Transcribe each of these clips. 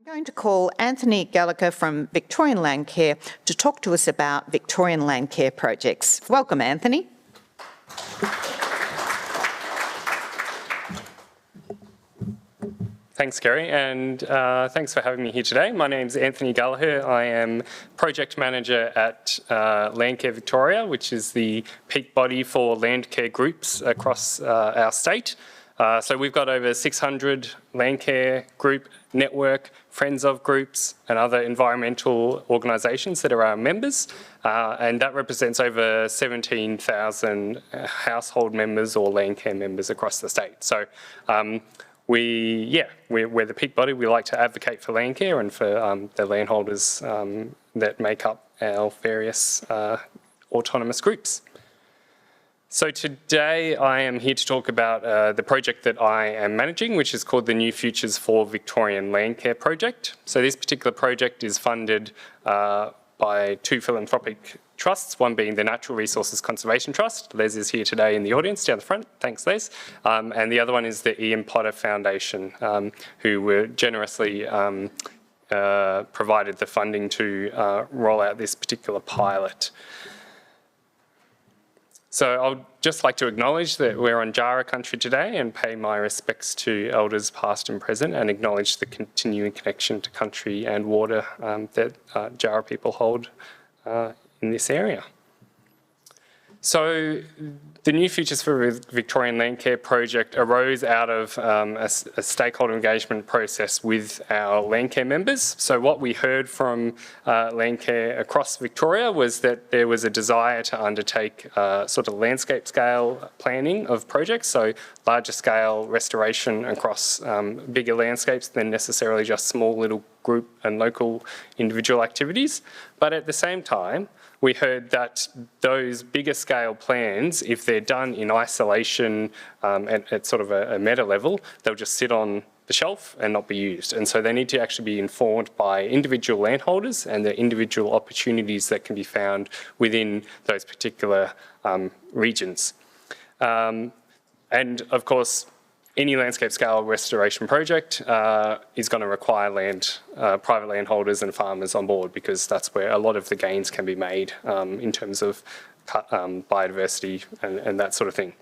I'm going to call Anthony Gallacher from Victorian Landcare to talk to us about Victorian Landcare projects. Welcome, Anthony. Thanks, Kerry, and thanks for having me here today. My name's Anthony Gallacher. I am Project Manager at Landcare Victoria, which is the peak body for landcare groups across our state. So we've got over 600 Landcare group network, friends of groups and other environmental organisations that are our members, and that represents over 17,000 household members or Landcare members across the state. So we're the peak body. We like to advocate for Landcare and for the landholders that make up our various autonomous groups. So today I am here to talk about the project that I am managing, which is called the New Futures for Victorian Landcare project. So this particular project is funded by two philanthropic trusts, one being the Natural Resources Conservation Trust. Les is here today in the audience down the front. Thanks, Les. And the other one is the Ian Potter Foundation, who were generously provided the funding to roll out this particular pilot. So I'd just like to acknowledge that we're on Jara country today and pay my respects to elders past and present and acknowledge the continuing connection to country and water that Jara people hold in this area. So the New Futures for Victorian Landcare project arose out of a stakeholder engagement process with our Landcare members. So what we heard from Landcare across Victoria was that there was a desire to undertake sort of landscape scale planning of projects, so larger scale restoration across bigger landscapes than necessarily just small little group and local individual activities. But at the same time, we heard that those bigger scale plans, if they're done in isolation at sort of a meta level, they'll just sit on the shelf and not be used. And so they need to actually be informed by individual landholders and the individual opportunities that can be found within those particular regions. And of course, any landscape scale restoration project is going to require private landholders and farmers on board, because that's where a lot of the gains can be made in terms of biodiversity and that sort of thing.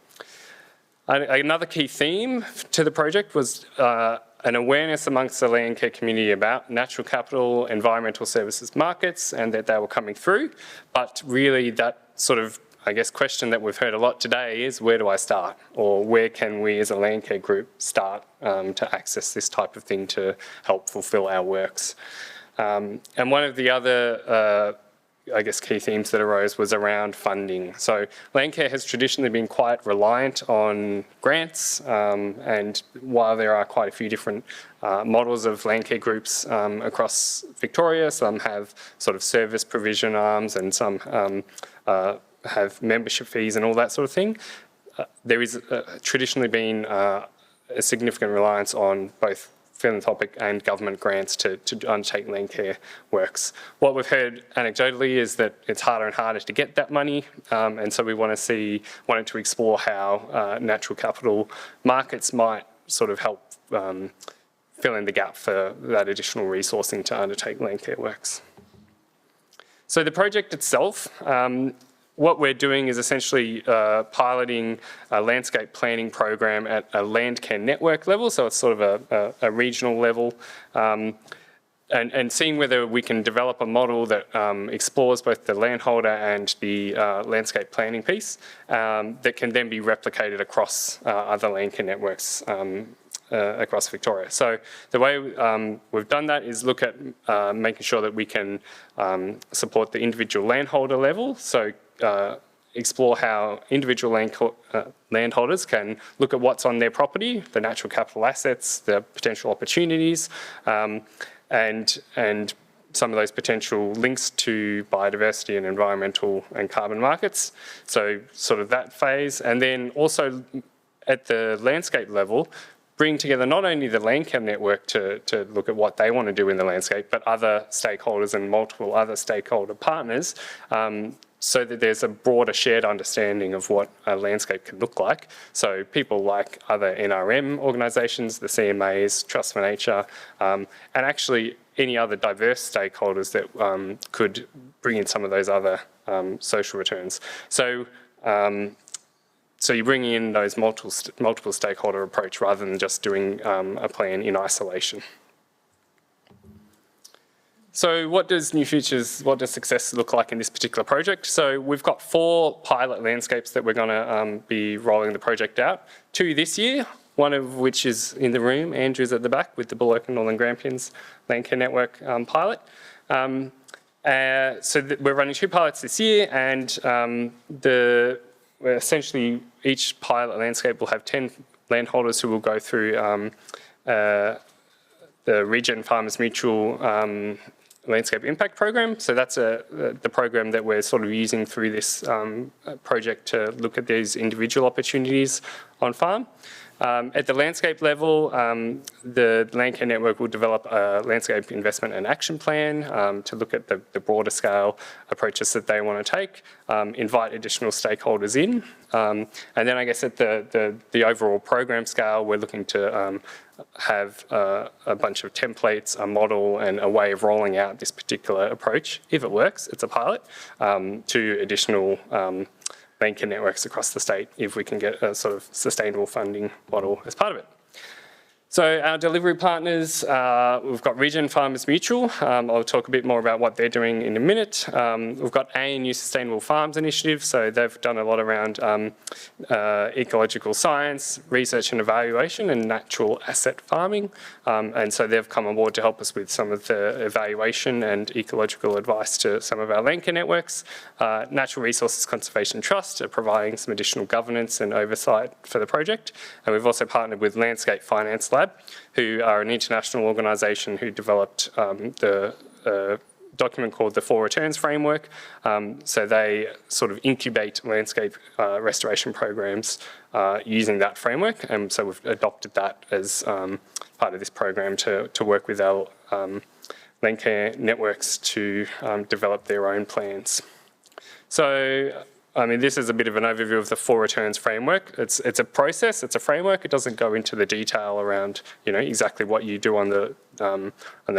Another key theme to the project was an awareness amongst the Landcare community about natural capital, environmental services markets, and that they were coming through. But really that sort of, I guess, question that we've heard a lot today is, where do I start? Or where can we as a Landcare group start to access this type of thing to help fulfil our works? And one of the other, I guess, key themes that arose was around funding. So Landcare has traditionally been quite reliant on grants, and while there are quite a few different models of Landcare groups across Victoria, some have sort of service provision arms and some have membership fees and all that sort of thing. There is traditionally been a significant reliance on both philanthropic and government grants to undertake Landcare works. What we've heard anecdotally is that it's harder and harder to get that money, and so we wanted to explore how natural capital markets might sort of help fill in the gap for that additional resourcing to undertake Landcare works. So the project itself, what we're doing is essentially piloting a landscape planning program at a Landcare network level, so it's sort of a regional level, and seeing whether we can develop a model that explores both the landholder and the landscape planning piece that can then be replicated across other Landcare networks across Victoria. So the way we've done that is look at making sure that we can support the individual landholder level, so explore how individual landholders can look at what's on their property, the natural capital assets, the potential opportunities, and some of those potential links to biodiversity and environmental and carbon markets. So sort of that phase. And then also at the landscape level, bring together not only the Landcare network to look at what they want to do in the landscape, but other stakeholders and multiple other stakeholder partners, so that there's a broader shared understanding of what a landscape can look like. So people like other NRM organisations, the CMAs, Trust for Nature, and actually any other diverse stakeholders that could bring in some of those other social returns. So you bring in those multiple stakeholder approach rather than just doing a plan in isolation. So what does success look like in this particular project? So we've got 4 pilot landscapes that we're going to be rolling the project out. 2 this year, one of which is in the room. Andrew's at the back with the Gallacher and Northern Grampians Landcare Network pilot. We're running 2 pilots this year, and essentially each pilot landscape will have 10 landholders who will go through the Regen Farmers Mutual Landscape Impact Program. So that's the program that we're sort of using through this project to look at these individual opportunities on farm. At the landscape level, the Landcare Network will develop a landscape investment and action plan to look at the broader scale approaches that they want to take, invite additional stakeholders in. And then I guess at the overall program scale, we're looking to have a bunch of templates, a model, and a way of rolling out this particular approach, if it works, it's a pilot, to additional Landcare networks across the state if we can get a sort of sustainable funding model as part of it. So our delivery partners, we've got Regen Farmers Mutual. I'll talk a bit more about what they're doing in a minute. We've got ANU Sustainable Farms Initiative. So they've done a lot around ecological science, research and evaluation, and natural asset farming. And so they've come on board to help us with some of the evaluation and ecological advice to some of our Landcare networks. Natural Resources Conservation Trust are providing some additional governance and oversight for the project. And we've also partnered with Landscape Finance Lab, who are an international organisation who developed the document called the 4 Returns Framework. So they sort of incubate landscape restoration programs using that framework. And so we've adopted that as part of this program to work with our Landcare networks to develop their own plans. So I mean, this is a bit of an overview of the 4 Returns Framework. It's a process, it's a framework. It doesn't go into the detail around, exactly what you do on the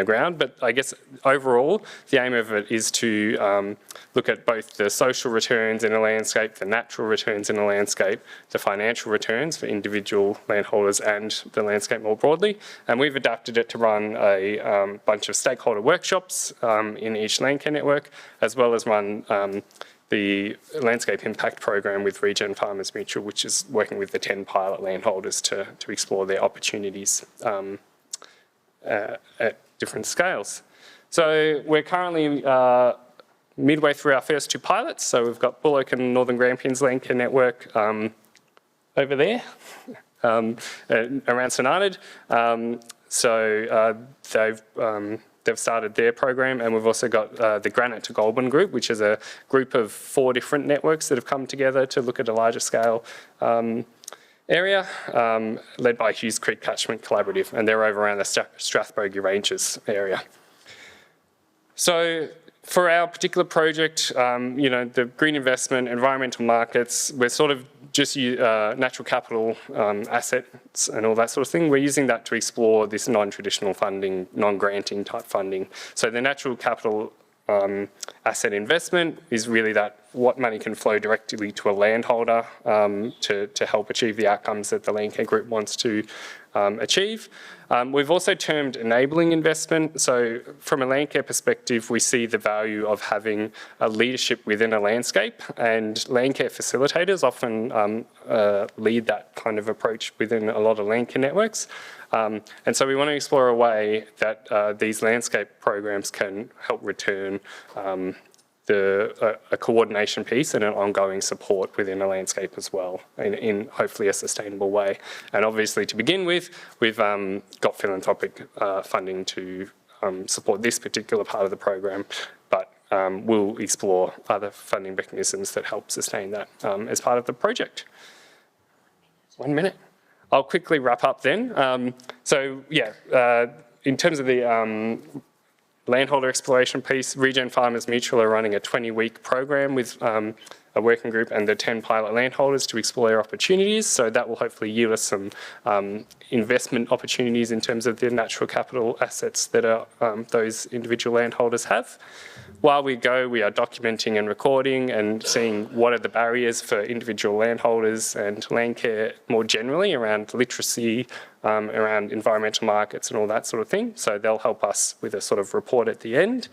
ground. But I guess overall, the aim of it is to look at both the social returns in a landscape, the natural returns in a landscape, the financial returns for individual landholders and the landscape more broadly. And we've adapted it to run a bunch of stakeholder workshops in each Landcare network, as well as run the Landscape Impact Program with Regen Farmers Mutual, which is working with the 10 pilot landholders to explore their opportunities at different scales. So we're currently midway through our first 2 pilots. So we've got Gallacher and Northern Grampians Landcare Network over there, around St Arnaud. They've started their program, and we've also got the Granite to Goulburn group, which is a group of 4 different networks that have come together to look at a larger scale area, led by Hughes Creek Catchment Collaborative, and they're over around the Strathbogie Ranges area. So for our particular project, the green investment, environmental markets, we're sort of just natural capital assets and all that sort of thing. We're using that to explore this non-traditional funding, non-granting type funding. So the natural capital asset investment is really that what money can flow directly to a landholder to help achieve the outcomes that the Landcare Group wants to achieve. We've also termed enabling investment. So from a Landcare perspective, we see the value of having a leadership within a landscape, and Landcare facilitators often lead that kind of approach within a lot of Landcare networks. And so we want to explore a way that these landscape programs can help return a coordination piece and an ongoing support within a landscape as well, in hopefully a sustainable way. And obviously, to begin with, we've got philanthropic funding to support this particular part of the program, but we'll explore other funding mechanisms that help sustain that as part of the project. 1 minute. I'll quickly wrap up then. In terms of the landholder exploration piece, Regen Farmers Mutual are running a 20-week program with a working group and the 10 pilot landholders to explore opportunities. So that will hopefully yield us some investment opportunities in terms of the natural capital assets that those individual landholders have. While we go, we are documenting and recording and seeing what are the barriers for individual landholders and Landcare more generally around literacy, around environmental markets and all that sort of thing. So they'll help us with a sort of report at the end.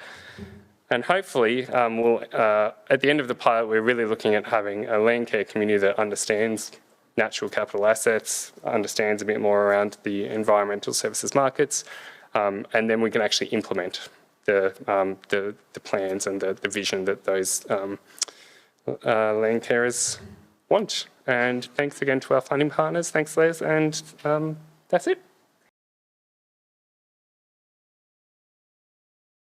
And hopefully, at the end of the pilot, we're really looking at having a Landcare community that understands natural capital assets, understands a bit more around the environmental services markets, and then we can actually implement the plans and the vision that those Landcarers want. And thanks again to our funding partners. Thanks, Les, and that's it.